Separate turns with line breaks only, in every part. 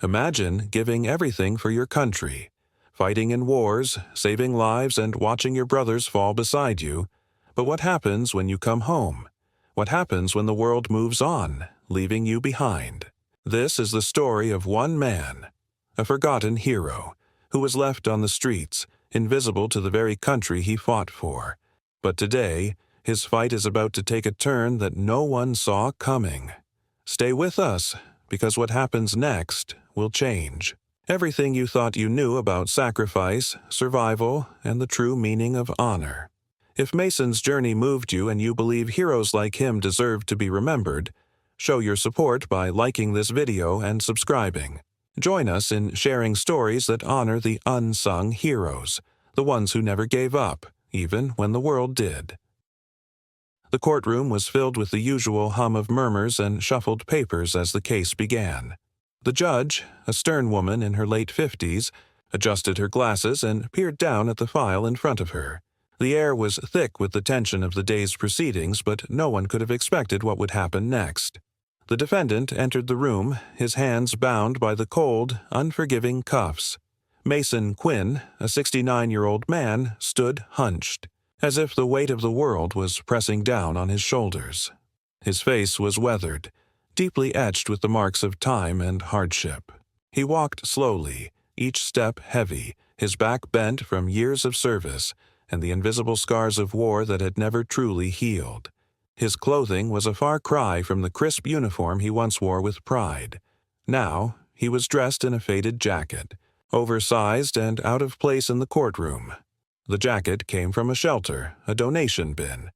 Imagine giving everything for your country, fighting in wars, saving lives, and watching your brothers fall beside you. But what happens when you come home? What happens when the world moves on, leaving you behind? This is the story of one man, a forgotten hero, who was left on the streets, invisible to the very country he fought for. But today, his fight is about to take a turn that no one saw coming. Stay with us, because what happens next will change. Everything you thought you knew about sacrifice, survival, and the true meaning of honor. If Mason's journey moved you and you believe heroes like him deserve to be remembered, show your support by liking this video and subscribing. Join us in sharing stories that honor the unsung heroes, the ones who never gave up, even when the world did. The courtroom was filled with the usual hum of murmurs and shuffled papers as the case began. The judge, a stern woman in her late 50s, adjusted her glasses and peered down at the file in front of her. The air was thick with the tension of the day's proceedings, but no one could have expected what would happen next. The defendant entered the room, his hands bound by the cold, unforgiving cuffs. Mason Quinn, a 69-year-old man, stood hunched, as if the weight of the world was pressing down on his shoulders. His face was weathered, deeply etched with the marks of time and hardship. He walked slowly, each step heavy, his back bent from years of service and the invisible scars of war that had never truly healed. His clothing was a far cry from the crisp uniform he once wore with pride. Now, he was dressed in a faded jacket, oversized and out of place in the courtroom. The jacket came from a shelter, a donation bin.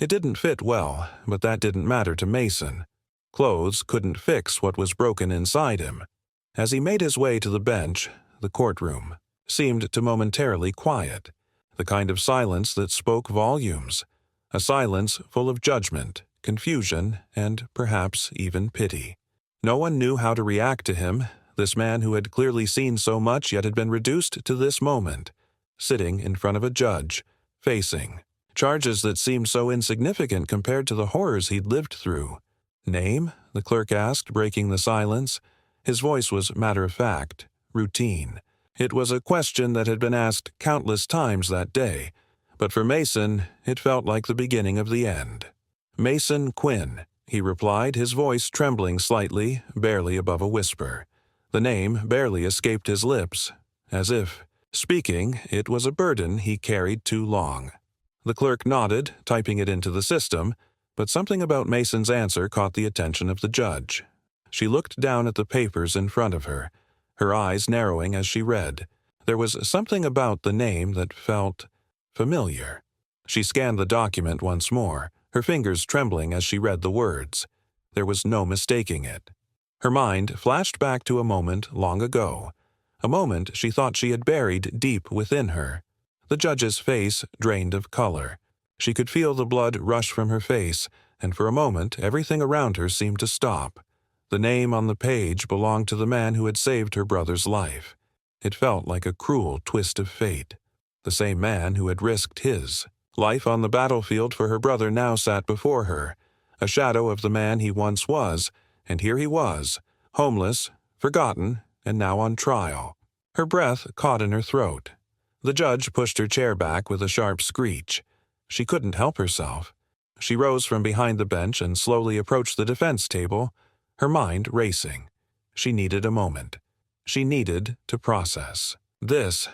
It didn't fit well, but that didn't matter to Mason. Clothes couldn't fix what was broken inside him. As he made his way to the bench, the courtroom seemed to momentarily quiet, the kind of silence that spoke volumes, a silence full of judgment, confusion, and perhaps even pity. No one knew how to react to him, this man who had clearly seen so much yet had been reduced to this moment, sitting in front of a judge, facing charges that seemed so insignificant compared to the horrors he'd lived through. "Name?" the clerk asked, breaking the silence. His voice was matter-of-fact, routine. It was a question that had been asked countless times that day, but for Mason, it felt like the beginning of the end. "Mason Quinn," he replied, his voice trembling slightly, barely above a whisper. The name barely escaped his lips, as if, speaking, it was a burden he carried too long. The clerk nodded, typing it into the system, but something about Mason's answer caught the attention of the judge. She looked down at the papers in front of her, her eyes narrowing as she read. There was something about the name that felt familiar. She scanned the document once more, her fingers trembling as she read the words. There was no mistaking it. Her mind flashed back to a moment long ago, a moment she thought she had buried deep within her. The judge's face drained of color. She could feel the blood rush from her face, and for a moment everything around her seemed to stop. The name on the page belonged to the man who had saved her brother's life. It felt like a cruel twist of fate. The same man who had risked his. Life on the battlefield for her brother now sat before her, a shadow of the man he once was, and here he was, homeless, forgotten, and now on trial. Her breath caught in her throat. The judge pushed her chair back with a sharp screech. She couldn't help herself. She rose from behind the bench and slowly approached the defense table, her mind racing. She needed a moment. She needed to process. "This,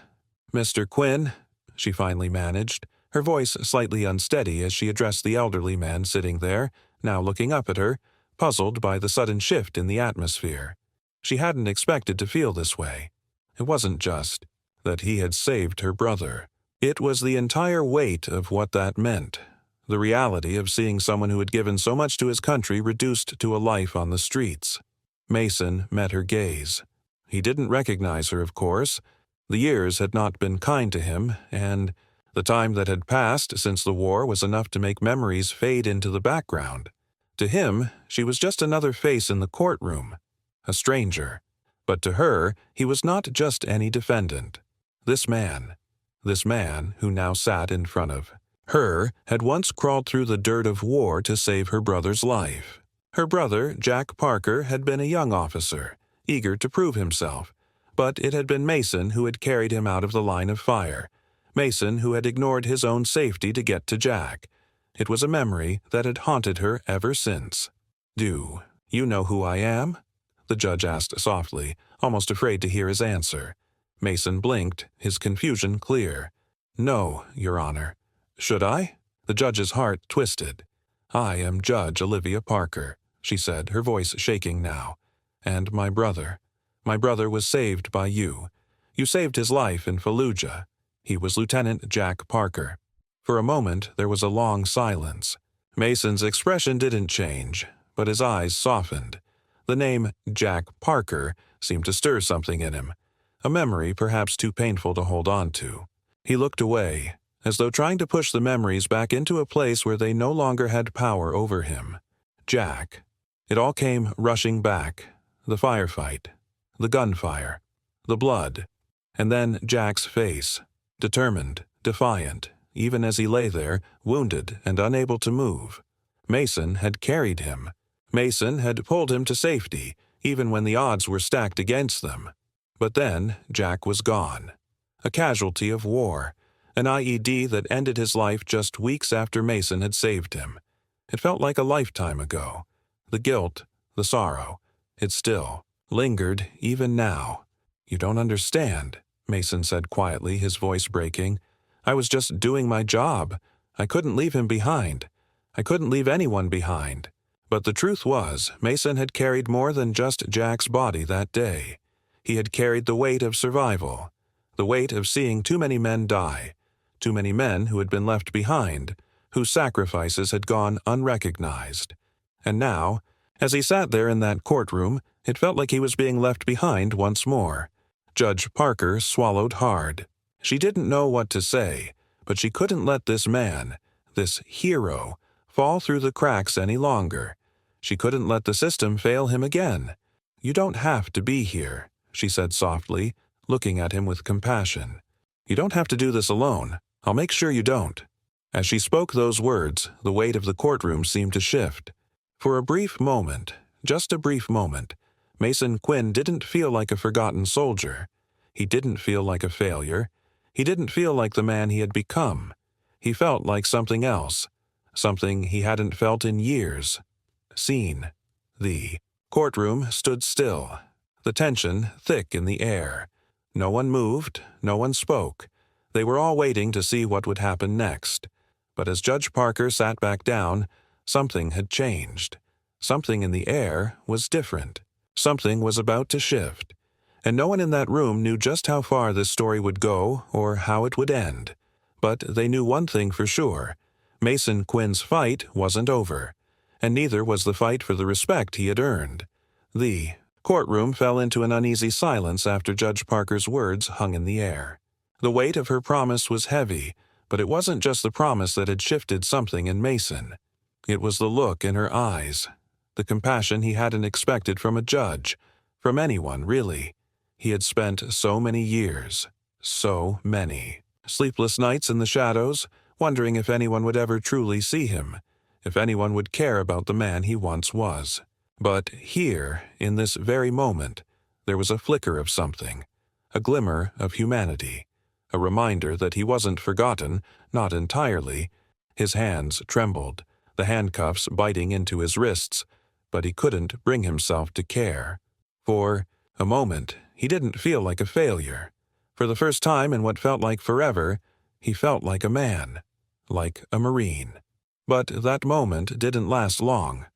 Mr. Quinn," she finally managed, her voice slightly unsteady as she addressed the elderly man sitting there, now looking up at her, puzzled by the sudden shift in the atmosphere. She hadn't expected to feel this way. It wasn't just that he had saved her brother. It was the entire weight of what that meant. The reality of seeing someone who had given so much to his country reduced to a life on the streets. Mason met her gaze. He didn't recognize her, of course. The years had not been kind to him, and the time that had passed since the war was enough to make memories fade into the background. To him, she was just another face in the courtroom, a stranger. But to her, he was not just any defendant. This man who now sat in front of her, had once crawled through the dirt of war to save her brother's life. Her brother, Jack Parker, had been a young officer, eager to prove himself. But it had been Mason who had carried him out of the line of fire. Mason who had ignored his own safety to get to Jack. It was a memory that had haunted her ever since. "Do you know who I am?" the judge asked softly, almost afraid to hear his answer. Mason blinked, his confusion clear. "No, Your Honor." "Should I?" The judge's heart twisted. "I am Judge Olivia Parker," she said, her voice shaking now. "And my brother was saved by you. You saved his life in Fallujah. He was Lieutenant Jack Parker." For a moment there was a long silence. Mason's expression didn't change, but his eyes softened. The name Jack Parker seemed to stir something in him, a memory perhaps too painful to hold on to. He looked away, as though trying to push the memories back into a place where they no longer had power over him. Jack. It all came rushing back. The firefight, the gunfire, the blood, and then Jack's face, determined, defiant, even as he lay there, wounded and unable to move. Mason had carried him. Mason had pulled him to safety, even when the odds were stacked against them. But then Jack was gone. A casualty of war, an IED that ended his life just weeks after Mason had saved him. It felt like a lifetime ago. The guilt, the sorrow, it still lingered even now. "You don't understand," Mason said quietly, his voice breaking. "I was just doing my job. I couldn't leave him behind. I couldn't leave anyone behind." But the truth was, Mason had carried more than just Jack's body that day. He had carried the weight of survival, the weight of seeing too many men die, too many men who had been left behind, whose sacrifices had gone unrecognized. And now, as he sat there in that courtroom, it felt like he was being left behind once more. Judge Parker swallowed hard. She didn't know what to say, but she couldn't let this man, this hero, fall through the cracks any longer. She couldn't let the system fail him again. "You don't have to be here," she said softly, looking at him with compassion. "You don't have to do this alone. I'll make sure you don't." As she spoke those words, the weight of the courtroom seemed to shift. For a brief moment, just a brief moment, Mason Quinn didn't feel like a forgotten soldier. He didn't feel like a failure. He didn't feel like the man he had become. He felt like something else, something he hadn't felt in years. Seen. The courtroom stood still, the tension thick in the air. No one moved, no one spoke. They were all waiting to see what would happen next. But as Judge Parker sat back down, something had changed. Something in the air was different. Something was about to shift. And no one in that room knew just how far this story would go or how it would end. But they knew one thing for sure. Mason Quinn's fight wasn't over. And neither was the fight for the respect he had earned. The courtroom fell into an uneasy silence after Judge Parker's words hung in the air. The weight of her promise was heavy, but it wasn't just the promise that had shifted something in Mason. It was the look in her eyes, the compassion he hadn't expected from a judge, from anyone, really. He had spent so many years, so many sleepless nights in the shadows, wondering if anyone would ever truly see him, if anyone would care about the man he once was. But here, in this very moment, there was a flicker of something, a glimmer of humanity, a reminder that he wasn't forgotten, not entirely. His hands trembled, the handcuffs biting into his wrists, but he couldn't bring himself to care. For a moment, he didn't feel like a failure. For the first time in what felt like forever, he felt like a man, like a Marine. But that moment didn't last long.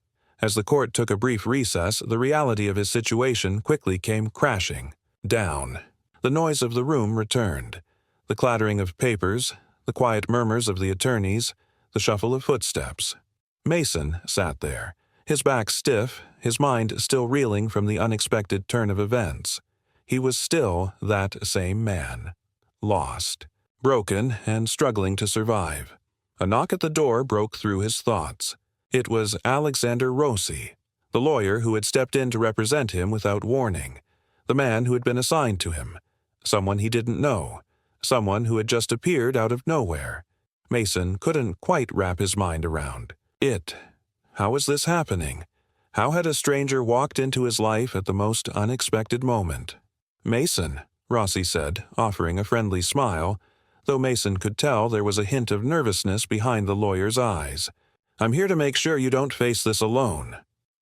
As the court took a brief recess, the reality of his situation quickly came crashing down. The noise of the room returned. The clattering of papers, the quiet murmurs of the attorneys, the shuffle of footsteps. Mason sat there, his back stiff, his mind still reeling from the unexpected turn of events. He was still that same man, lost, broken, and struggling to survive. A knock at the door broke through his thoughts. It was Alexander Rossi, the lawyer who had stepped in to represent him without warning, the man who had been assigned to him, someone he didn't know, someone who had just appeared out of nowhere. Mason couldn't quite wrap his mind around it. How was this happening? How had a stranger walked into his life at the most unexpected moment? "Mason," Rossi said, offering a friendly smile, though Mason could tell there was a hint of nervousness behind the lawyer's eyes. "I'm here to make sure you don't face this alone."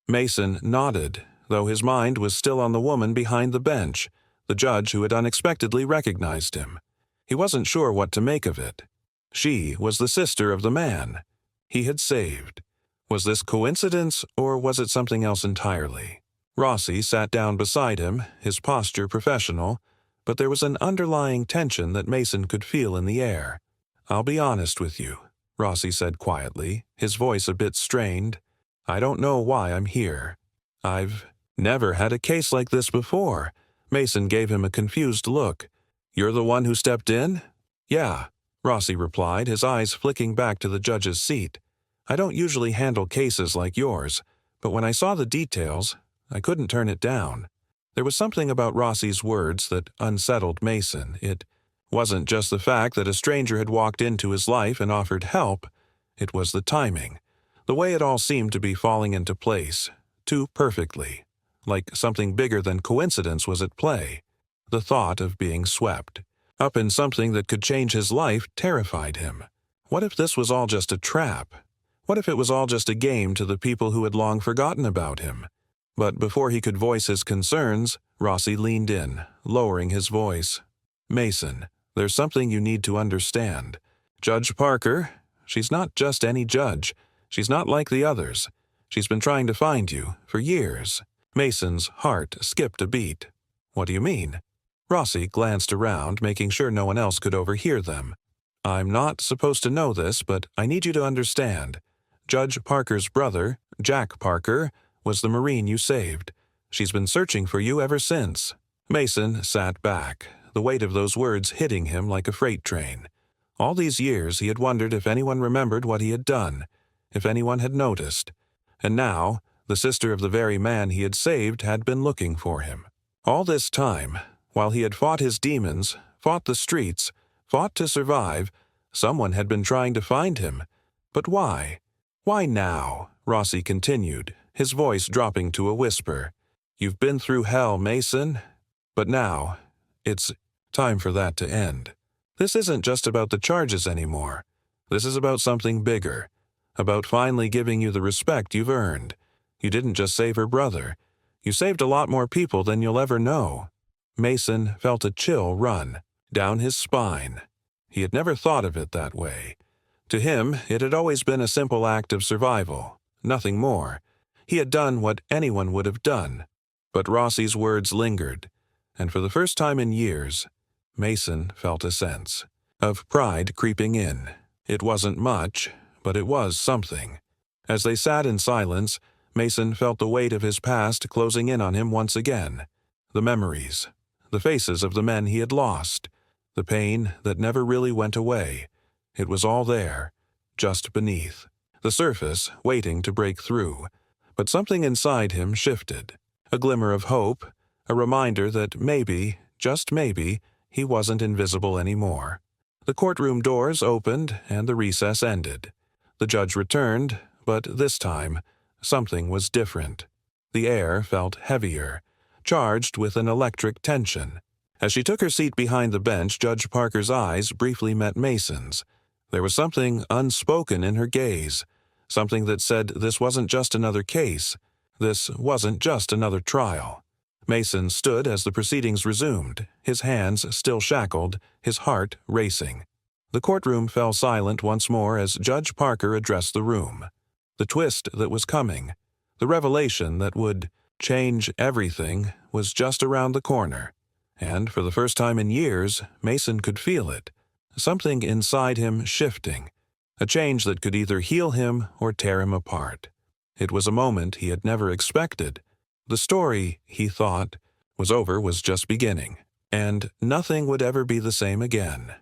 Mason nodded, though his mind was still on the woman behind the bench, the judge who had unexpectedly recognized him. He wasn't sure what to make of it. She was the sister of the man he had saved. Was this coincidence, or was it something else entirely? Rossi sat down beside him, his posture professional, but there was an underlying tension that Mason could feel in the air. "I'll be honest with you," Rossi said quietly, his voice a bit strained. "I don't know why I'm here. I've never had a case like this before." Mason gave him a confused look. "You're the one who stepped in?" "Yeah," Rossi replied, his eyes flicking back to the judge's seat. "I don't usually handle cases like yours, but when I saw the details, I couldn't turn it down." There was something about Rossi's words that unsettled Mason. It wasn't just the fact that a stranger had walked into his life and offered help. It was the timing, the way it all seemed to be falling into place, too perfectly, like something bigger than coincidence was at play. The thought of being swept up in something that could change his life terrified him. What if this was all just a trap? What if it was all just a game to the people who had long forgotten about him? But before he could voice his concerns, Rossi leaned in, lowering his voice. "Mason, there's something you need to understand. Judge Parker, she's not just any judge. She's not like the others. She's been trying to find you for years." Mason's heart skipped a beat. "What do you mean?" Rossi glanced around, making sure no one else could overhear them. "I'm not supposed to know this, but I need you to understand. Judge Parker's brother, Jack Parker, was the Marine you saved. She's been searching for you ever since." Mason sat back, the weight of those words hitting him like a freight train. All these years he had wondered if anyone remembered what he had done, if anyone had noticed. And now, the sister of the very man he had saved had been looking for him. All this time, while he had fought his demons, fought the streets, fought to survive, someone had been trying to find him. But why? "Why now?" Rossi continued, his voice dropping to a whisper. "You've been through hell, Mason. But now, it's time for that to end. This isn't just about the charges anymore. This is about something bigger, about finally giving you the respect you've earned. You didn't just save her brother. You saved a lot more people than you'll ever know." Mason felt a chill run down his spine. He had never thought of it that way. To him, it had always been a simple act of survival, nothing more. He had done what anyone would have done. But Rossi's words lingered, and for the first time in years, Mason felt a sense of pride creeping in. It wasn't much, but it was something. As they sat in silence, Mason felt the weight of his past closing in on him once again. The memories, the faces of the men he had lost, the pain that never really went away. It was all there, just beneath, the surface waiting to break through. But something inside him shifted. A glimmer of hope, a reminder that maybe, just maybe, he wasn't invisible anymore. The courtroom doors opened and the recess ended. The judge returned, but this time, something was different. The air felt heavier, charged with an electric tension. As she took her seat behind the bench, Judge Parker's eyes briefly met Mason's. There was something unspoken in her gaze, something that said this wasn't just another case, this wasn't just another trial. Mason stood as the proceedings resumed, his hands still shackled, his heart racing. The courtroom fell silent once more as Judge Parker addressed the room. The twist that was coming, the revelation that would change everything, was just around the corner. And for the first time in years, Mason could feel it. Something inside him shifting, a change that could either heal him or tear him apart. It was a moment he had never expected. The story, he thought, was just beginning, and nothing would ever be the same again.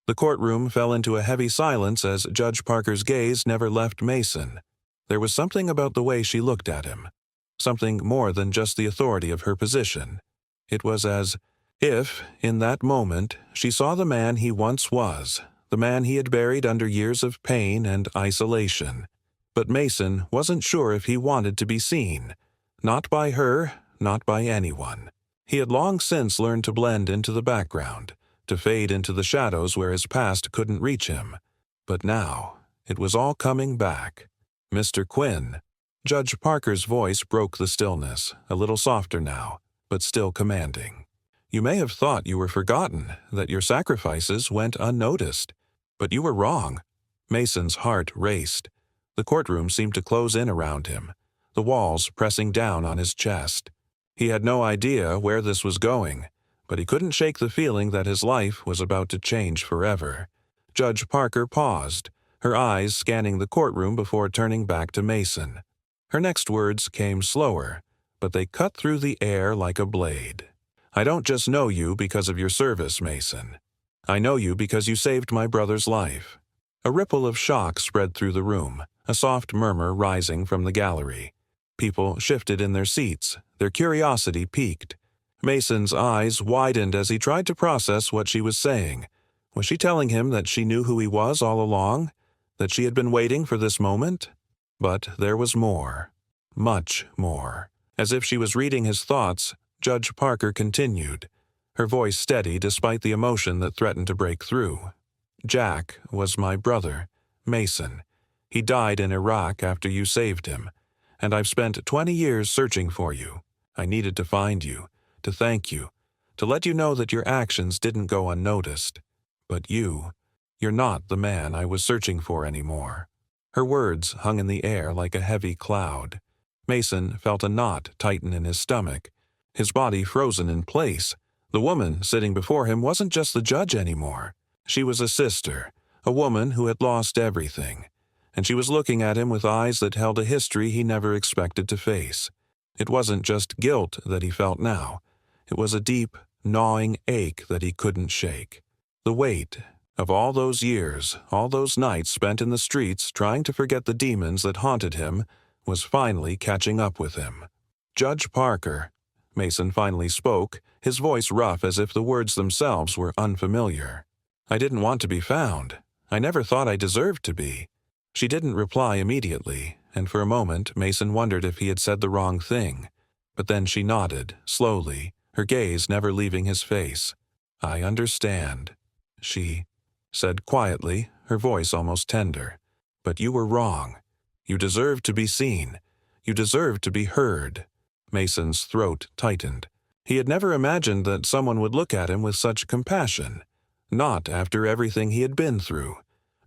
The courtroom fell into a heavy silence as Judge Parker's gaze never left Mason. There was something about the way she looked at him, something more than just the authority of her position. It was as if, in that moment, she saw the man he once was, the man he had buried under years of pain and isolation. But Mason wasn't sure if he wanted to be seen. Not by her, not by anyone. He had long since learned to blend into the background, to fade into the shadows where his past couldn't reach him. But now, it was all coming back. Mr. Quinn. Judge Parker's voice broke the stillness, a little softer now, but still commanding. You may have thought you were forgotten, that your sacrifices went unnoticed. But you were wrong. Mason's heart raced. The courtroom seemed to close in around him, the walls pressing down on his chest. He had no idea where this was going, but he couldn't shake the feeling that his life was about to change forever. Judge Parker paused, her eyes scanning the courtroom before turning back to Mason. Her next words came slower, but they cut through the air like a blade. I don't just know you because of your service, Mason. I know you because you saved my brother's life. A ripple of shock spread through the room, a soft murmur rising from the gallery. People shifted in their seats, their curiosity piqued. Mason's eyes widened as he tried to process what she was saying. Was she telling him that she knew who he was all along? That she had been waiting for this moment? But there was more. Much more. As if she was reading his thoughts, Judge Parker continued, her voice steady despite the emotion that threatened to break through. Jack was my brother, Mason. He died in Iraq after you saved him, and I've spent 20 years searching for you. I needed to find you, to thank you, to let you know that your actions didn't go unnoticed. But you're not the man I was searching for anymore. Her words hung in the air like a heavy cloud. Mason felt a knot tighten in his stomach, his body frozen in place. The woman sitting before him wasn't just the judge anymore. She was a sister, a woman who had lost everything, and she was looking at him with eyes that held a history he never expected to face. It wasn't just guilt that he felt now. It was a deep, gnawing ache that he couldn't shake. The weight of all those years, all those nights spent in the streets trying to forget the demons that haunted him, was finally catching up with him. Judge Parker. Mason finally spoke, his voice rough as if the words themselves were unfamiliar. I didn't want to be found. I never thought I deserved to be. She didn't reply immediately, and for a moment Mason wondered if he had said the wrong thing. But then she nodded, slowly, her gaze never leaving his face. I understand, she said quietly, her voice almost tender. But you were wrong. You deserved to be seen. You deserved to be heard. Mason's throat tightened. He had never imagined that someone would look at him with such compassion. Not after everything he had been through.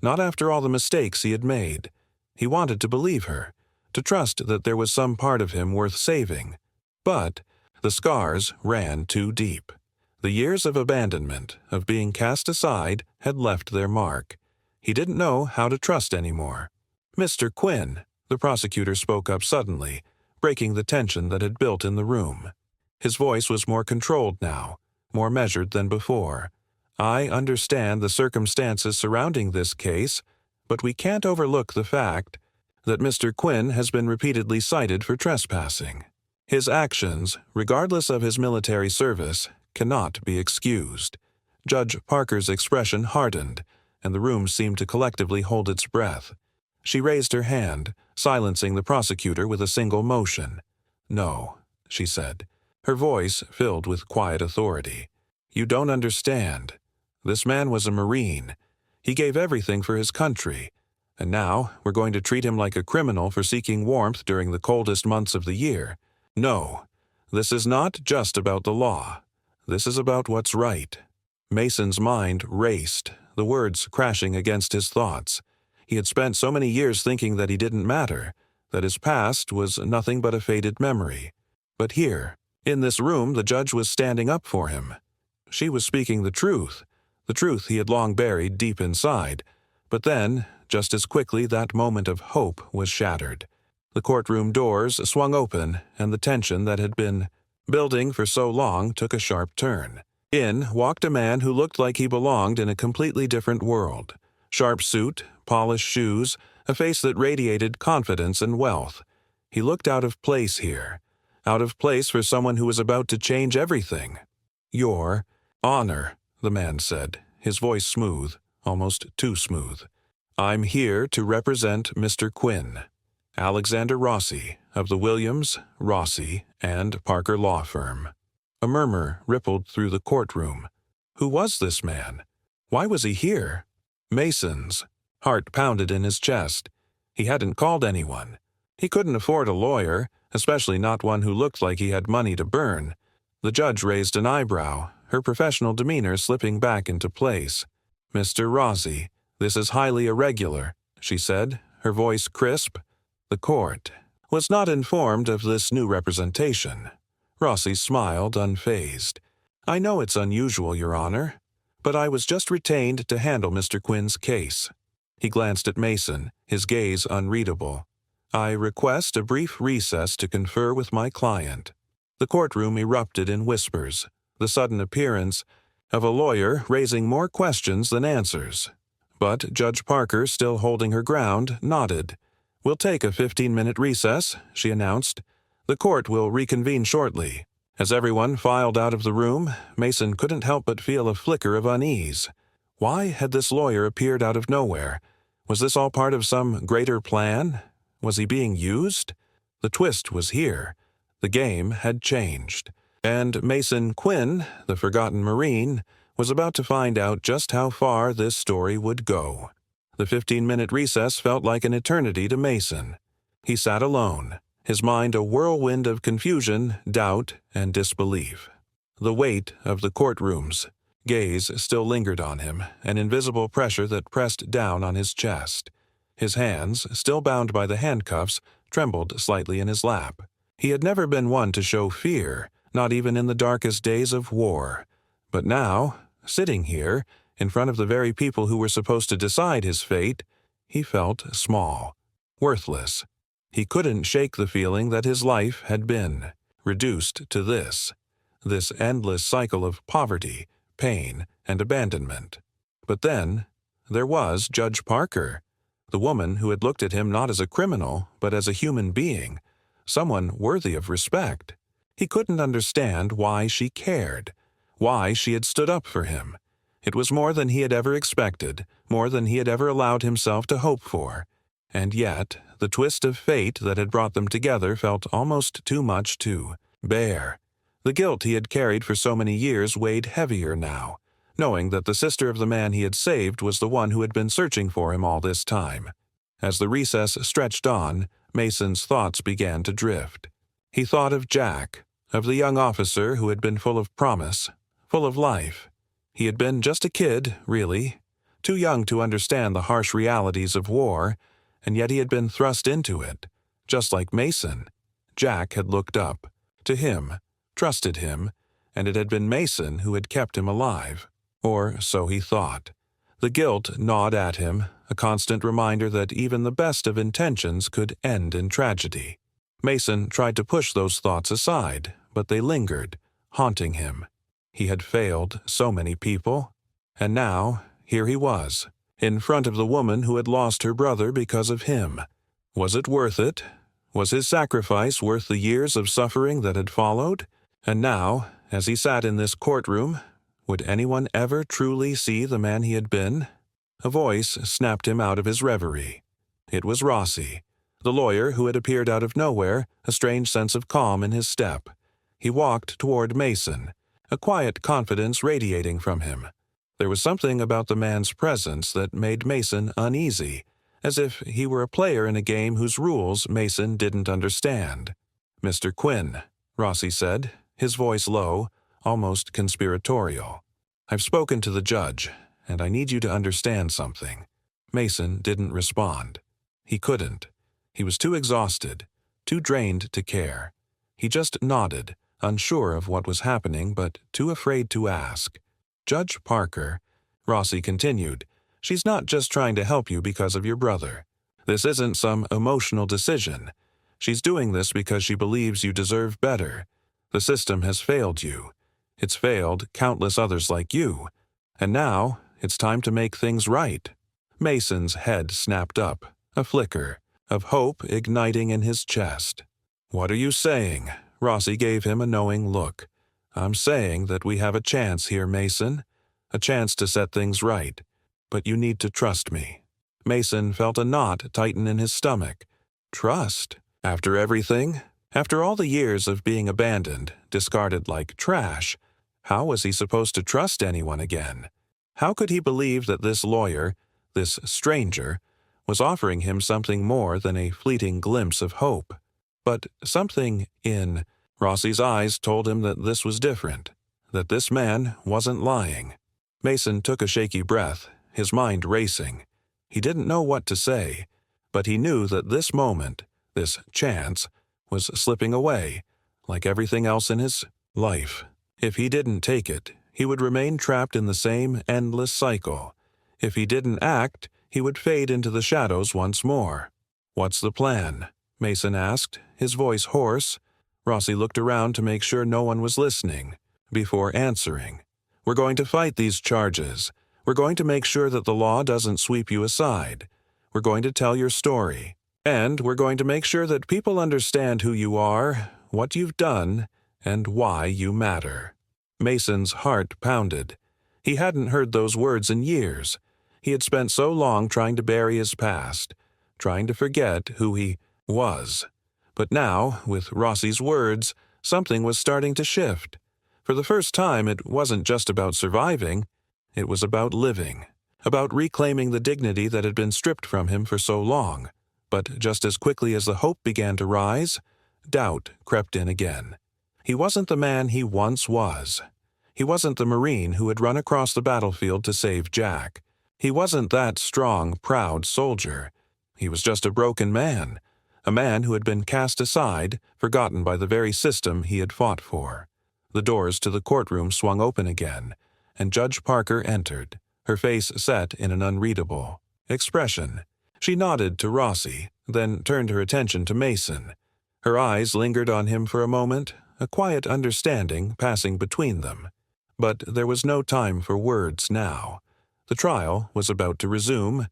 Not after all the mistakes he had made. He wanted to believe her, to trust that there was some part of him worth saving. But the scars ran too deep. The years of abandonment, of being cast aside, had left their mark. He didn't know how to trust anymore. Mr. Quinn, the prosecutor spoke up suddenly, breaking the tension that had built in the room. His voice was more controlled now, more measured than before. I understand the circumstances surrounding this case, but we can't overlook the fact that Mr. Quinn has been repeatedly cited for trespassing. His actions, regardless of his military service, cannot be excused. Judge Parker's expression hardened, and the room seemed to collectively hold its breath. She raised her hand, silencing the prosecutor with a single motion. No, she said, her voice filled with quiet authority. You don't understand. This man was a Marine. He gave everything for his country. And now we're going to treat him like a criminal for seeking warmth during the coldest months of the year. No, this is not just about the law. This is about what's right. Mason's mind raced, the words crashing against his thoughts. He had spent so many years thinking that he didn't matter, that his past was nothing but a faded memory. But here, in this room, the judge was standing up for him. She was speaking the truth he had long buried deep inside. But then, just as quickly, that moment of hope was shattered. The courtroom doors swung open, and the tension that had been building for so long took a sharp turn. In walked a man who looked like he belonged in a completely different world. Sharp suit, polished shoes, a face that radiated confidence and wealth. He looked out of place here. Out of place for someone who was about to change everything. Your honor, the man said, his voice smooth, almost too smooth. I'm here to represent Mr. Quinn. Alexander Rossi of the Williams, Rossi, and Parker law firm. A murmur rippled through the courtroom. Who was this man? Why was he here? Mason's. Heart pounded in his chest. He hadn't called anyone. He couldn't afford a lawyer, especially not one who looked like he had money to burn. The judge raised an eyebrow, her professional demeanor slipping back into place. "Mr. Rossi, this is highly irregular," she said, her voice crisp. The court was not informed of this new representation. Rossi smiled, unfazed. "I know it's unusual, Your Honor, but I was just retained to handle Mr. Quinn's case." He glanced at Mason, his gaze unreadable. "I request a brief recess to confer with my client." The courtroom erupted in whispers, the sudden appearance of a lawyer raising more questions than answers. But Judge Parker, still holding her ground, nodded. "We'll take a 15-minute recess," she announced. "The court will reconvene shortly." As everyone filed out of the room, Mason couldn't help but feel a flicker of unease. Why had this lawyer appeared out of nowhere? Was this all part of some greater plan? Was he being used? The twist was here. The game had changed. And Mason Quinn, the forgotten Marine, was about to find out just how far this story would go. The 15-minute recess felt like an eternity to Mason. He sat alone, his mind a whirlwind of confusion, doubt, and disbelief. The weight of the courtroom's gaze still lingered on him, an invisible pressure that pressed down on his chest. His hands, still bound by the handcuffs, trembled slightly in his lap. He had never been one to show fear, not even in the darkest days of war. But now, sitting here, in front of the very people who were supposed to decide his fate, he felt small, worthless. He couldn't shake the feeling that his life had been reduced to this endless cycle of poverty, pain, and abandonment. But then, there was Judge Parker, the woman who had looked at him not as a criminal, but as a human being, someone worthy of respect. He couldn't understand why she cared, why she had stood up for him. It was more than he had ever expected, more than he had ever allowed himself to hope for. And yet, the twist of fate that had brought them together felt almost too much to bear. The guilt he had carried for so many years weighed heavier now, knowing that the sister of the man he had saved was the one who had been searching for him all this time. As the recess stretched on, Mason's thoughts began to drift. He thought of Jack, of the young officer who had been full of promise, full of life. He had been just a kid, really, too young to understand the harsh realities of war, and yet he had been thrust into it. Just like Mason, Jack had looked up to him, trusted him, and it had been Mason who had kept him alive. Or so he thought. The guilt gnawed at him, a constant reminder that even the best of intentions could end in tragedy. Mason tried to push those thoughts aside, but they lingered, haunting him. He had failed so many people, and now, here he was, in front of the woman who had lost her brother because of him. Was it worth it? Was his sacrifice worth the years of suffering that had followed? And now, as he sat in this courtroom, would anyone ever truly see the man he had been? A voice snapped him out of his reverie. It was Rossi, the lawyer who had appeared out of nowhere, a strange sense of calm in his step. He walked toward Mason, a quiet confidence radiating from him. There was something about the man's presence that made Mason uneasy, as if he were a player in a game whose rules Mason didn't understand. "Mr. Quinn," Rossi said, his voice low, almost conspiratorial. "I've spoken to the judge, and I need you to understand something." Mason didn't respond. He couldn't. He was too exhausted, too drained to care. He just nodded, unsure of what was happening, but too afraid to ask. "Judge Parker," Rossi continued, "she's not just trying to help you because of your brother. This isn't some emotional decision. She's doing this because she believes you deserve better. The system has failed you. It's failed countless others like you. And now, it's time to make things right." Mason's head snapped up, a flicker of hope igniting in his chest. "What are you saying?" Rossi gave him a knowing look. "I'm saying that we have a chance here, Mason. A chance to set things right. But you need to trust me." Mason felt a knot tighten in his stomach. Trust? After everything? After all the years of being abandoned, discarded like trash, how was he supposed to trust anyone again? How could he believe that this lawyer, this stranger, was offering him something more than a fleeting glimpse of hope? But something in Rossi's eyes told him that this was different, that this man wasn't lying. Mason took a shaky breath, his mind racing. He didn't know what to say, but he knew that this moment, this chance, was slipping away, like everything else in his life. If he didn't take it, he would remain trapped in the same endless cycle. If he didn't act, he would fade into the shadows once more. "What's the plan?" Mason asked, his voice hoarse. Rossi looked around to make sure no one was listening, before answering. "We're going to fight these charges. We're going to make sure that the law doesn't sweep you aside. We're going to tell your story. And we're going to make sure that people understand who you are, what you've done, and why you matter." Mason's heart pounded. He hadn't heard those words in years. He had spent so long trying to bury his past, trying to forget who he was. But now, with Rossi's words, something was starting to shift. For the first time, it wasn't just about surviving. It was about living, about reclaiming the dignity that had been stripped from him for so long. But just as quickly as the hope began to rise, doubt crept in again. He wasn't the man he once was. He wasn't the Marine who had run across the battlefield to save Jack. He wasn't that strong, proud soldier. He was just a broken man, a man who had been cast aside, forgotten by the very system he had fought for. The doors to the courtroom swung open again, and Judge Parker entered, her face set in an unreadable expression. She nodded to Rossi, then turned her attention to Mason. Her eyes lingered on him for a moment, a quiet understanding passing between them. But there was no time for words now. The trial was about to resume,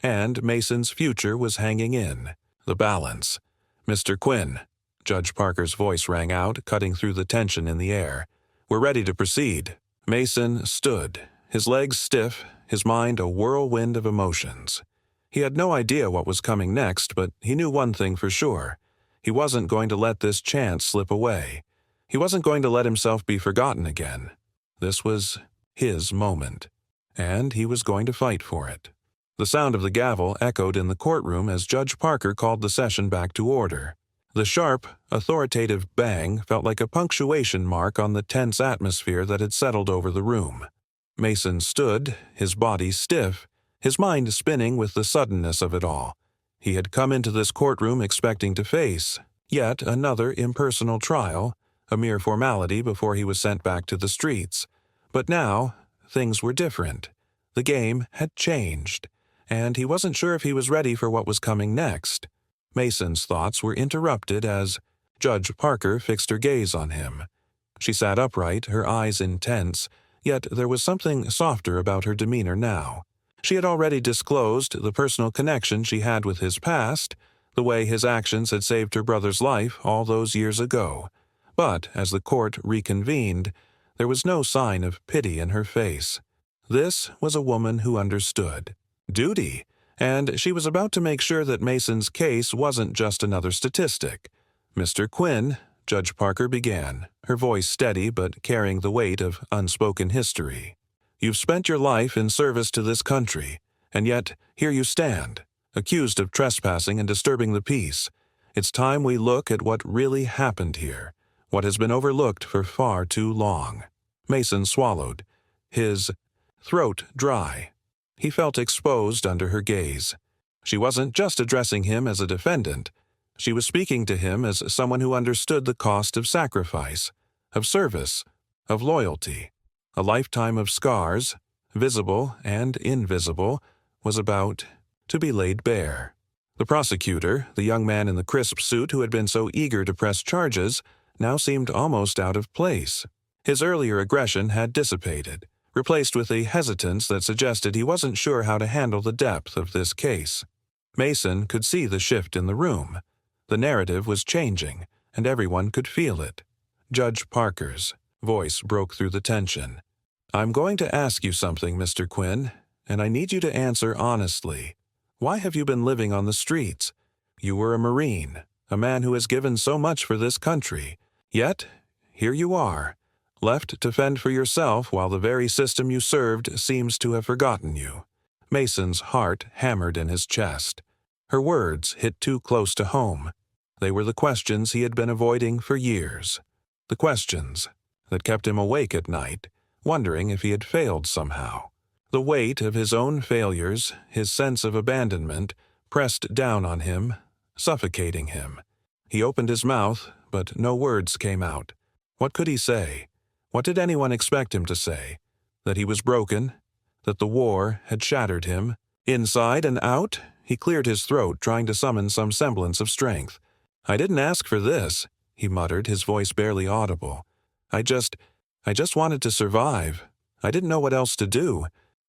and Mason's future was hanging in the balance. "Mr. Quinn," Judge Parker's voice rang out, cutting through the tension in the air. "We're ready to proceed." Mason stood, his legs stiff, his mind a whirlwind of emotions. He had no idea what was coming next, but he knew one thing for sure. He wasn't going to let this chance slip away. He wasn't going to let himself be forgotten again. This was his moment, and he was going to fight for it. The sound of the gavel echoed in the courtroom as Judge Parker called the session back to order. The sharp, authoritative bang felt like a punctuation mark on the tense atmosphere that had settled over the room. Mason stood, his body stiff, his mind spinning with the suddenness of it all. He had come into this courtroom expecting to face yet another impersonal trial, a mere formality before he was sent back to the streets. But now, things were different. The game had changed, and he wasn't sure if he was ready for what was coming next. Mason's thoughts were interrupted as Judge Parker fixed her gaze on him. She sat upright, her eyes intense, yet there was something softer about her demeanor now. She had already disclosed the personal connection she had with his past, the way his actions had saved her brother's life all those years ago. But as the court reconvened, there was no sign of pity in her face. This was a woman who understood duty, and she was about to make sure that Mason's case wasn't just another statistic. "Mr. Quinn," Judge Parker began, her voice steady but carrying the weight of unspoken history. "You've spent your life in service to this country, and yet here you stand, accused of trespassing and disturbing the peace. It's time we look at what really happened here, what has been overlooked for far too long." Mason swallowed, his throat dry. He felt exposed under her gaze. She wasn't just addressing him as a defendant. She was speaking to him as someone who understood the cost of sacrifice, of service, of loyalty. A lifetime of scars, visible and invisible, was about to be laid bare. The prosecutor, the young man in the crisp suit who had been so eager to press charges, now seemed almost out of place. His earlier aggression had dissipated, replaced with a hesitance that suggested he wasn't sure how to handle the depth of this case. Mason could see the shift in the room. The narrative was changing, and everyone could feel it. Judge Parker's voice broke through the tension. "I'm going to ask you something, Mr. Quinn, and I need you to answer honestly. Why have you been living on the streets? You were a Marine, a man who has given so much for this country. Yet, here you are, left to fend for yourself while the very system you served seems to have forgotten you." Mason's heart hammered in his chest. Her words hit too close to home. They were the questions he had been avoiding for years. The questions that kept him awake at night, wondering if he had failed somehow. The weight of his own failures, his sense of abandonment, pressed down on him, suffocating him. He opened his mouth, but no words came out. What could he say? What did anyone expect him to say? That he was broken? That the war had shattered him? Inside and out, he cleared his throat, trying to summon some semblance of strength. "I didn't ask for this," he muttered, his voice barely audible. I just wanted to survive. I didn't know what else to do."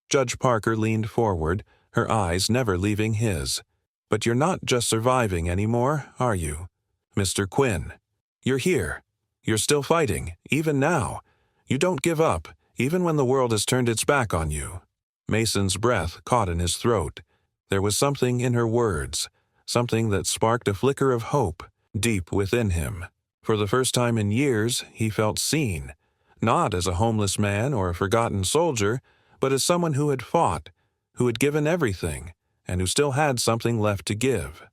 Judge Parker leaned forward, her eyes never leaving his. "But you're not just surviving anymore, are you? Mr. Quinn, you're here. You're still fighting, even now. You don't give up, even when the world has turned its back on you." Mason's breath caught in his throat. There was something in her words, something that sparked a flicker of hope deep within him. For the first time in years, he felt seen, not as a homeless man or a forgotten soldier, but as someone who had fought, who had given everything, and who still had something left to give.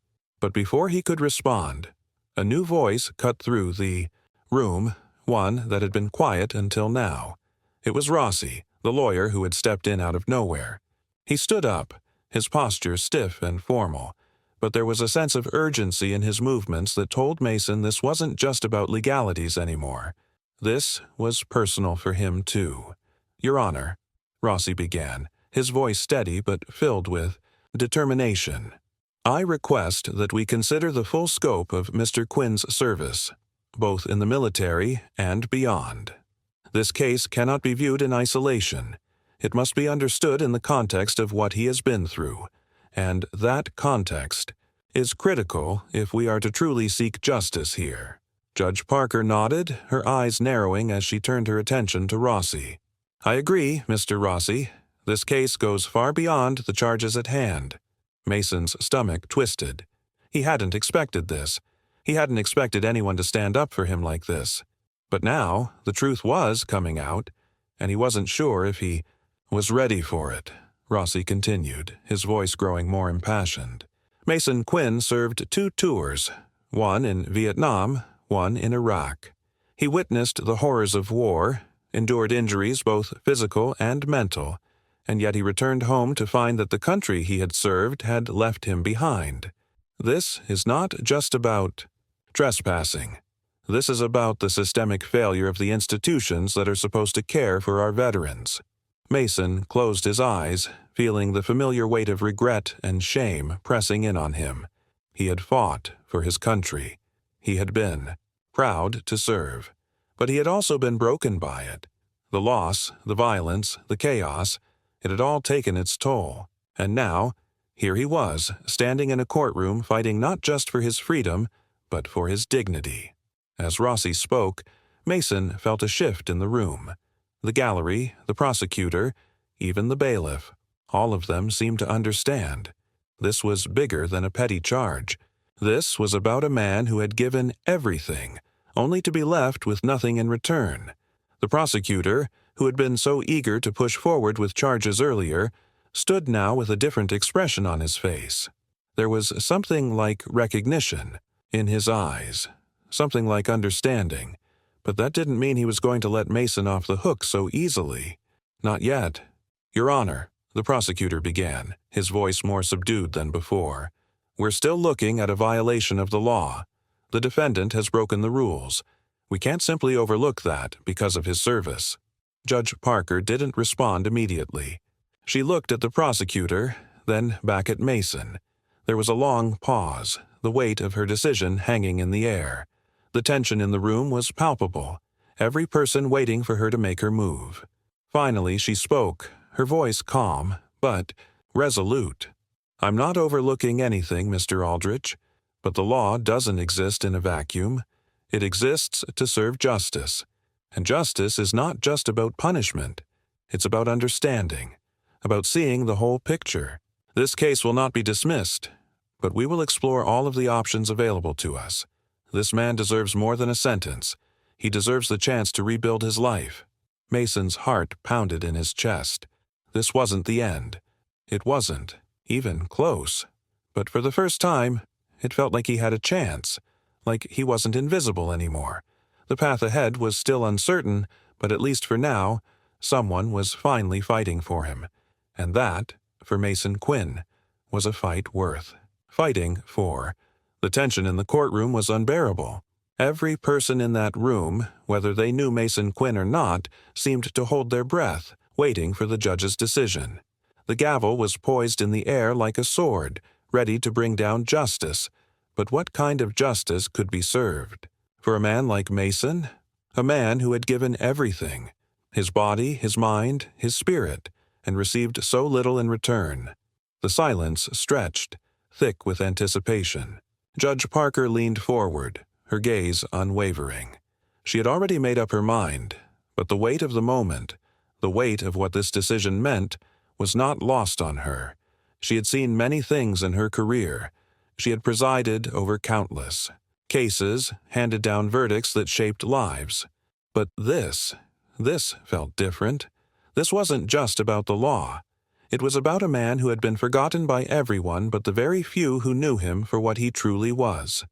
But before he could respond, a new voice cut through the room, one that had been quiet until now. It was Rossi, the lawyer who had stepped in out of nowhere. He stood up, his posture stiff and formal, but there was a sense of urgency in his movements that told Mason this wasn't just about legalities anymore. This was personal for him, too. "Your Honor," Rossi began, his voice steady but filled with determination. "I request that we consider the full scope of Mr. Quinn's service, both in the military and beyond. This case cannot be viewed in isolation. It must be understood in the context of what he has been through, and that context is critical if we are to truly seek justice here." Judge Parker nodded, her eyes narrowing as she turned her attention to Rossi. "I agree, Mr. Rossi. This case goes far beyond the charges at hand." Mason's stomach twisted. He hadn't expected this. He hadn't expected anyone to stand up for him like this. But now, the truth was coming out, and he wasn't sure if he was ready for it. Rossi continued, his voice growing more impassioned. "Mason Quinn served 2 tours, one in Vietnam, one in Iraq. He witnessed the horrors of war, endured injuries both physical and mental, and yet he returned home to find that the country he had served had left him behind. This is not just about trespassing. This is about the systemic failure of the institutions that are supposed to care for our veterans." Mason closed his eyes, feeling the familiar weight of regret and shame pressing in on him. He had fought for his country. He had been proud to serve. But he had also been broken by it. The loss, the violence, the chaos, it had all taken its toll. And now, here he was, standing in a courtroom fighting not just for his freedom, but for his dignity. As Rossi spoke, Mason felt a shift in the room. The gallery, the prosecutor, even the bailiff, all of them seemed to understand. This was bigger than a petty charge. This was about a man who had given everything, only to be left with nothing in return. The prosecutor, who had been so eager to push forward with charges earlier, stood now with a different expression on his face. There was something like recognition in his eyes, something like understanding, but that didn't mean he was going to let Mason off the hook so easily. Not yet. "Your Honor," the prosecutor began, his voice more subdued than before, "we're still looking at a violation of the law. The defendant has broken the rules. We can't simply overlook that because of his service." Judge Parker didn't respond immediately. She looked at the prosecutor, then back at Mason. There was a long pause, the weight of her decision hanging in the air. The tension in the room was palpable, every person waiting for her to make her move. Finally she spoke, her voice calm, but resolute. "I'm not overlooking anything, Mr. Aldrich, but the law doesn't exist in a vacuum. It exists to serve justice. And justice is not just about punishment. It's about understanding, about seeing the whole picture. This case will not be dismissed. but we will explore all of the options available to us. This man deserves more than a sentence. He deserves the chance to rebuild his life." Mason's heart pounded in his chest. This wasn't the end. It wasn't even close. But for the first time, it felt like he had a chance, like he wasn't invisible anymore. The path ahead was still uncertain, but at least for now, someone was finally fighting for him. And that, for Mason Quinn, was a fight worth fighting for. The tension in the courtroom was unbearable. Every person in that room, whether they knew Mason Quinn or not, seemed to hold their breath, waiting for the judge's decision. The gavel was poised in the air like a sword, ready to bring down justice. But what kind of justice could be served? For a man like Mason? A man who had given everything, his body, his mind, his spirit, and received so little in return. The silence stretched, thick with anticipation. Judge Parker leaned forward, her gaze unwavering. She had already made up her mind, but the weight of the moment, the weight of what this decision meant, was not lost on her. She had seen many things in her career. She had presided over countless cases, handed down verdicts that shaped lives. But this felt different. This wasn't just about the law. It was about a man who had been forgotten by everyone but the very few who knew him for what he truly was.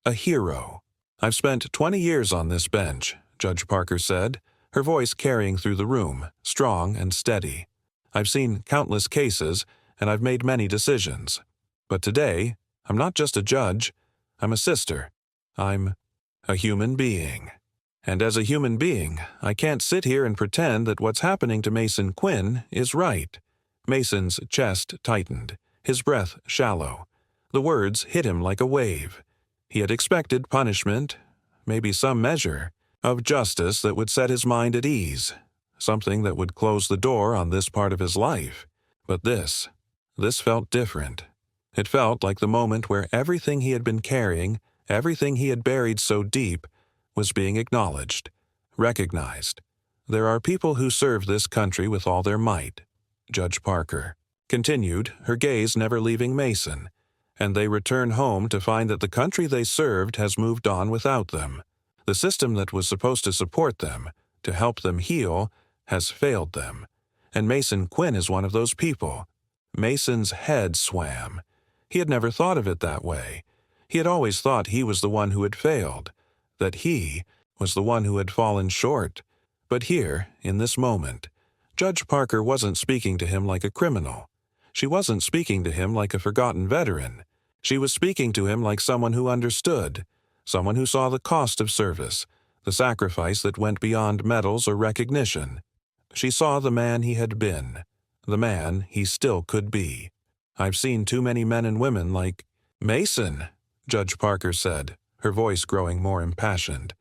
A hero. "I've spent 20 years on this bench," Judge Parker said, her voice carrying through the room, strong and steady. "I've seen countless cases, and I've made many decisions. But today, I'm not just a judge. I'm a sister. I'm a human being. And as a human being, I can't sit here and pretend that what's happening to Mason Quinn is right." Mason's chest tightened, his breath shallow. The words hit him like a wave. He had expected punishment, maybe some measure, of justice that would set his mind at ease, something that would close the door on this part of his life. But this felt different. It felt like the moment where everything he had been carrying, everything he had buried so deep, was being acknowledged, recognized. "There are people who serve this country with all their might," Judge Parker continued, her gaze never leaving Mason, "and they return home to find that the country they served has moved on without them. The system that was supposed to support them, to help them heal, has failed them. And Mason Quinn is one of those people." Mason's head swam. He had never thought of it that way. He had always thought he was the one who had failed, that he was the one who had fallen short. But here, in this moment, Judge Parker wasn't speaking to him like a criminal. She wasn't speaking to him like a forgotten veteran. She was speaking to him like someone who understood, someone who saw the cost of service, the sacrifice that went beyond medals or recognition. She saw the man he had been, the man he still could be. "I've seen too many men and women like Mason," Judge Parker said, her voice growing more impassioned.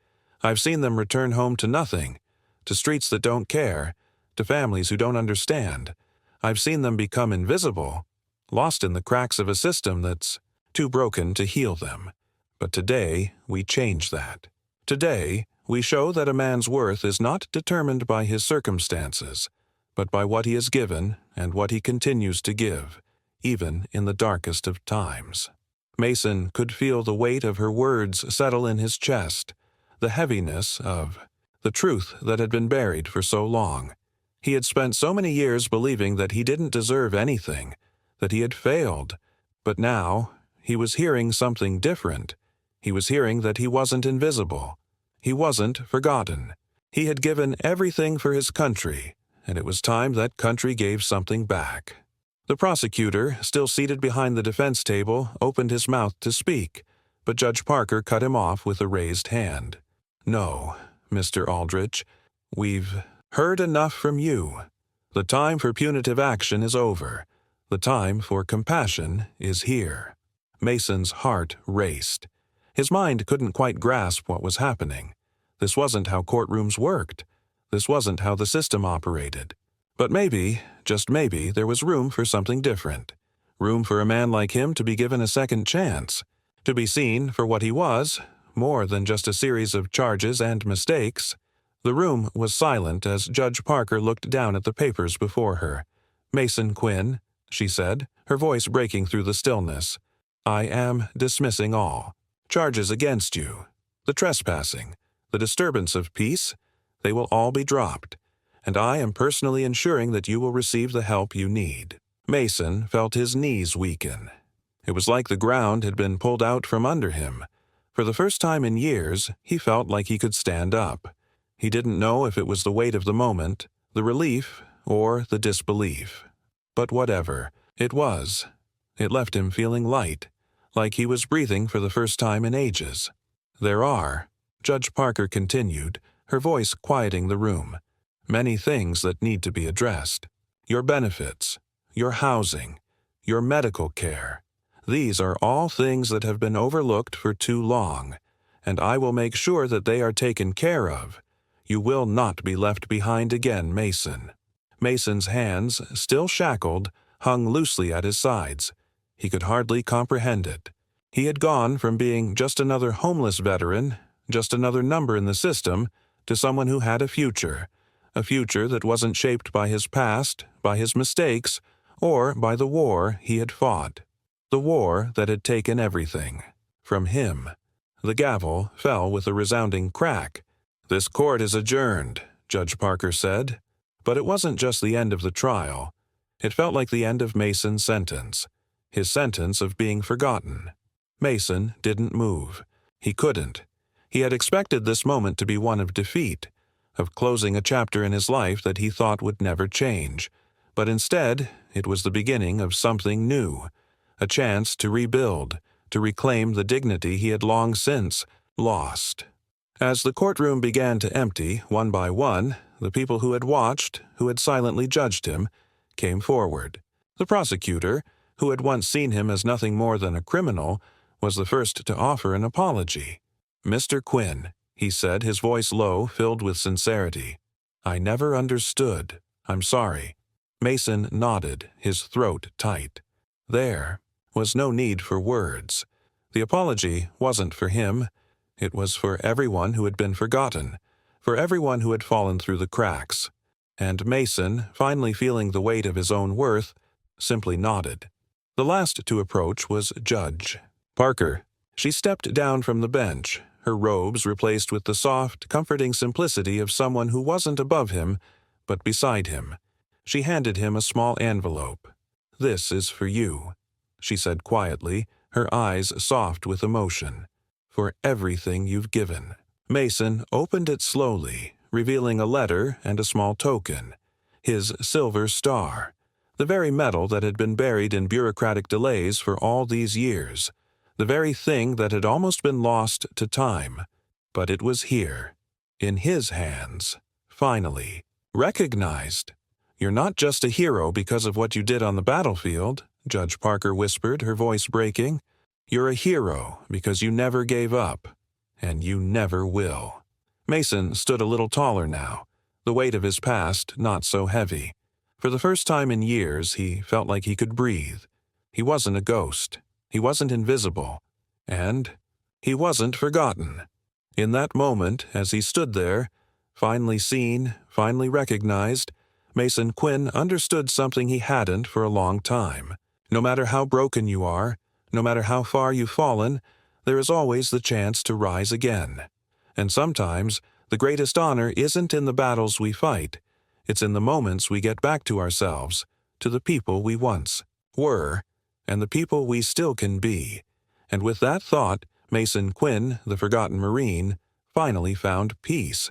"I've seen them return home to nothing, to streets that don't care, to families who don't understand. I've seen them become invisible, lost in the cracks of a system that's too broken to heal them. But today, we change that. Today, we show that a man's worth is not determined by his circumstances, but by what he has given and what he continues to give, even in the darkest of times." Mason could feel the weight of her words settle in his chest, the heaviness of the truth that had been buried for so long. He had spent so many years believing that he didn't deserve anything, that he had failed. But now, he was hearing something different. He was hearing that he wasn't invisible. He wasn't forgotten. He had given everything for his country, and it was time that country gave something back. The prosecutor, still seated behind the defense table, opened his mouth to speak, but Judge Parker cut him off with a raised hand. "No, Mr. Aldrich, we've heard enough from you. The time for punitive action is over. The time for compassion is here." Mason's heart raced. His mind couldn't quite grasp what was happening. This wasn't how courtrooms worked. This wasn't how the system operated. But maybe, just maybe, there was room for something different. Room for a man like him to be given a second chance, to be seen for what he was, more than just a series of charges and mistakes. The room was silent as Judge Parker looked down at the papers before her. "Mason Quinn," she said, her voice breaking through the stillness. I am dismissing all charges against you. The trespassing, the disturbance of peace, they will all be dropped, and I am personally ensuring that you will receive the help you need." Mason felt his knees weaken. It was like the ground had been pulled out from under him. For the first time in years, he felt like he could stand up. He didn't know if it was the weight of the moment, the relief, or the disbelief. But whatever it was, it left him feeling light, like he was breathing for the first time in ages. "There are," Judge Parker continued, her voice quieting the room, "many things that need to be addressed. Your benefits, your housing, your medical care. These are all things that have been overlooked for too long, and I will make sure that they are taken care of. You will not be left behind again, Mason." Mason's hands, still shackled, hung loosely at his sides. He could hardly comprehend it. He had gone from being just another homeless veteran, just another number in the system, to someone who had a future that wasn't shaped by his past, by his mistakes, or by the war he had fought. The war that had taken everything from him. The gavel fell with a resounding crack. "This court is adjourned," Judge Parker said. But it wasn't just the end of the trial. It felt like the end of Mason's sentence, his sentence of being forgotten. Mason didn't move. He couldn't. He had expected this moment to be one of defeat, of closing a chapter in his life that he thought would never change. But instead, it was the beginning of something new, a chance to rebuild, to reclaim the dignity he had long since lost. As the courtroom began to empty, one by one, the people who had watched, who had silently judged him, came forward. The prosecutor, who had once seen him as nothing more than a criminal, was the first to offer an apology. "Mr. Quinn," he said, his voice low, filled with sincerity, "I never understood. I'm sorry." Mason nodded, his throat tight. There was no need for words. The apology wasn't for him. It was for everyone who had been forgotten, for everyone who had fallen through the cracks. And Mason, finally feeling the weight of his own worth, simply nodded. The last to approach was Judge Parker. She stepped down from the bench, her robes replaced with the soft, comforting simplicity of someone who wasn't above him, but beside him. She handed him a small envelope. "This is for you," she said quietly, her eyes soft with emotion. "For everything you've given." Mason opened it slowly, revealing a letter and a small token. His silver star, the very medal that had been buried in bureaucratic delays for all these years, the very thing that had almost been lost to time. But it was here, in his hands, finally, recognized. "You're not just a hero because of what you did on the battlefield," Judge Parker whispered, her voice breaking. "You're a hero because you never gave up, and you never will." Mason stood a little taller now, the weight of his past not so heavy. For the first time in years, he felt like he could breathe. He wasn't a ghost. He wasn't invisible. And he wasn't forgotten. In that moment, as he stood there, finally seen, finally recognized, Mason Quinn understood something he hadn't for a long time. No matter how broken you are, no matter how far you've fallen, there is always the chance to rise again. And sometimes, the greatest honor isn't in the battles we fight. It's in the moments we get back to ourselves, to the people we once were, and the people we still can be. And with that thought, Mason Quinn, the forgotten Marine, finally found peace.